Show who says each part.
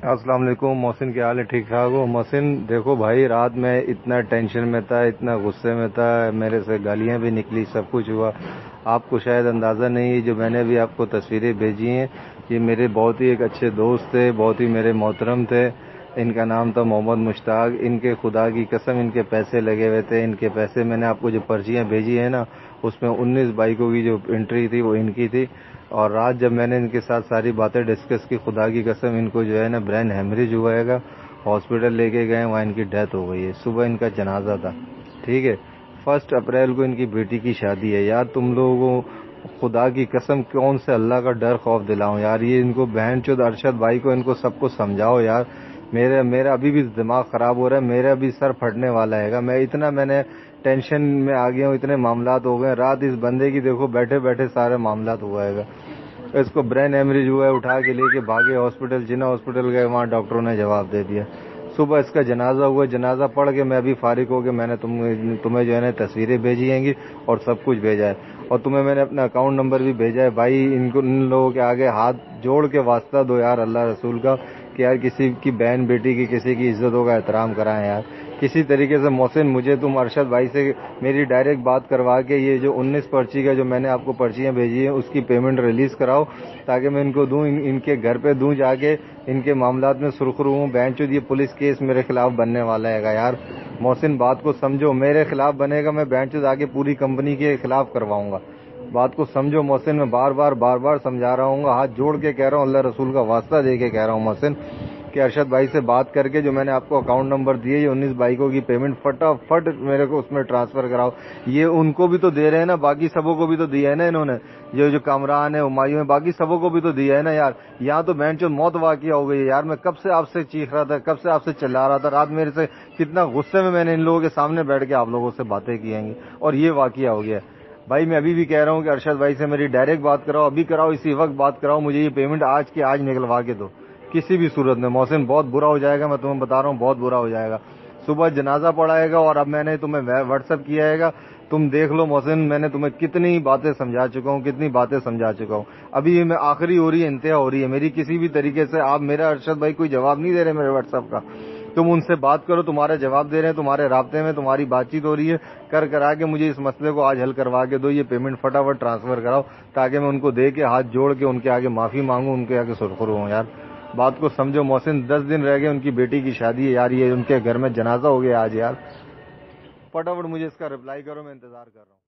Speaker 1: السلام علیکم محسن، کیا حال ہے؟ ٹھیک ٹھاک ہو محسن؟ دیکھو بھائی، رات میں اتنا ٹینشن میں تھا، اتنا غصے میں تھا، میرے سے گالیاں بھی نکلی، سب کچھ ہوا۔ آپ کو شاید اندازہ نہیں ہے، جو میں نے بھی آپ کو تصویریں بھیجی ہیں، یہ میرے بہت ہی ایک اچھے دوست تھے، بہت ہی میرے محترم تھے۔ ان کا نام تھا محمد مشتاق۔ ان کے خدا کی قسم ان کے پیسے لگے ہوئے تھے، ان کے پیسے میں نے آپ کو جو پرچیاں بھیجی ہیں نا، اس میں 19 بائکوں کی جو انٹری تھی وہ ان کی تھی۔ اور رات جب میں نے ان کے ساتھ ساری باتیں ڈسکس کی، خدا کی قسم ان کو جو ہے نا برین ہیمریج ہوا ہے گا، ہاسپٹل لے کے گئے، وہاں ان کی ڈیتھ ہو گئی ہے۔ صبح ان کا جنازہ تھا، ٹھیک ہے؟ 1 اپریل کو ان کی بیٹی کی شادی ہے۔ یار تم لوگوں، خدا کی قسم کون سے اللہ کا ڈر خوف دلاؤں یار؟ یہ ان کو بہن چود ارشد بھائی کو ان کو سب کو سمجھاؤ یار۔ میرا ابھی بھی دماغ خراب ہو رہا ہے، میرا بھی سر پھٹنے والا ہے گا۔ میں نے ٹینشن میں آ گیا ہوں، اتنے معاملات ہو گئے رات اس بندے کی، دیکھو بیٹھے بیٹھے سارے معاملات ہوا ہے گا۔ اس کو برین ایمریج ہوا ہے، اٹھا کے لے کے بھاگے ہاسپٹل، جنا ہاسپٹل گئے، وہاں ڈاکٹروں نے جواب دے دیا۔ صبح اس کا جنازہ ہوا، جنازہ پڑھ کے میں ابھی فارغ ہو کے میں نے تمہیں جو ہے نا تصویریں بھیجی ہیں گی اور سب کچھ بھیجا ہے، اور تمہیں میں نے اپنا اکاؤنٹ نمبر بھی بھیجا ہے۔ بھائی ان لوگوں کے آگے ہاتھ جوڑ کے واسطہ دو یار اللہ رسول کا، کہ یار کسی کی بہن بیٹی کی، کسی کی عزتوں کا احترام کرائیں یار کسی طریقے سے۔ محسن مجھے تم ارشد بھائی سے میری ڈائریکٹ بات کروا کے یہ جو 19 پرچی کا جو میں نے آپ کو پرچیاں بھیجی ہیں اس کی پیمنٹ ریلیز کراؤ، تاکہ میں ان کو دوں، ان کے گھر پہ دوں جا کے، ان کے معاملات میں سرخرو ہوں۔ بہن چود یہ پولیس کیس میرے خلاف بننے والا ہے گا یار۔ محسن بات کو سمجھو، میرے خلاف بنے گا، میں بہن چود آگے پوری کمپنی کے خلاف کرواؤں گا۔ بات کو سمجھو محسن، میں بار بار سمجھا رہا ہوں گا، ہاتھ جوڑ کے کہہ رہا ہوں، اللہ رسول کا واسطہ دے کے کہہ رہا ہوں محسن، کہ ارشد بھائی سے بات کر کے جو میں نے آپ کو اکاؤنٹ نمبر دیے، یہ 19 بائکوں کی پیمنٹ فٹافٹ میرے کو اس میں ٹرانسفر کراؤ۔ یہ ان کو بھی تو دے رہے ہیں نا، باقی سبوں کو بھی تو دیا ہے نا انہوں نے، جو کامران ہے، ہمایوں ہے، باقی سبوں کو بھی تو دیا ہے نا یار۔ یہاں تو بہن چود موت واقعہ ہو گئی ہے یار۔ میں کب سے آپ سے چیخ رہا تھا، کب سے آپ سے چلا رہا تھا، رات میرے سے کتنا غصے میں نے ان لوگوں کے سامنے بیٹھ کے آپ لوگوں سے باتیں کی ہیں گی، اور یہ واقعہ ہو گیا۔ بھائی میں ابھی بھی کہہ رہا ہوں کہ ارشد بھائی سے میری ڈائریکٹ بات کراؤ، ابھی کراؤ، اسی وقت بات کراؤ، مجھے یہ پیمنٹ آج کی آج نکلوا کے دو کسی بھی صورت میں۔ محسن بہت برا ہو جائے گا، میں تمہیں بتا رہا ہوں، بہت برا ہو جائے گا۔ صبح جنازہ پڑھائے گا، اور اب میں نے تمہیں واٹس ایپ کیا ہے گا، تم دیکھ لو محسن، میں نے تمہیں کتنی باتیں سمجھا چکا ہوں، کتنی باتیں سمجھا چکا ہوں۔ ابھی یہ میں آخری ہو رہی ہے، انتہا ہو رہی ہے میری، کسی بھی طریقے سے آپ میرا ارشد بھائی کوئی جواب نہیں دے رہے میرے واٹس ایپ کا، تم ان سے بات کرو، تمہارے جواب دے رہے ہیں، تمہارے رابطے میں تمہاری بات چیت ہو رہی ہے، کرا کے مجھے اس مسئلے کو آج حل کروا کے دو، یہ پیمنٹ فٹافٹ ٹرانسفر کراؤ، تاکہ میں ان کو دے کے ہاتھ جوڑ کے ان کے آگے معافی مانگوں، ان کے آگے سرخرو ہوں یار۔ بات کو سمجھو محسن، 10 دن رہ گئے ان کی بیٹی کی شادی ہے یار، یہ ان کے گھر میں جنازہ ہو گیا آج یار۔ فٹافٹ مجھے اس کا رپلائی کرو، میں انتظار کر رہا ہوں۔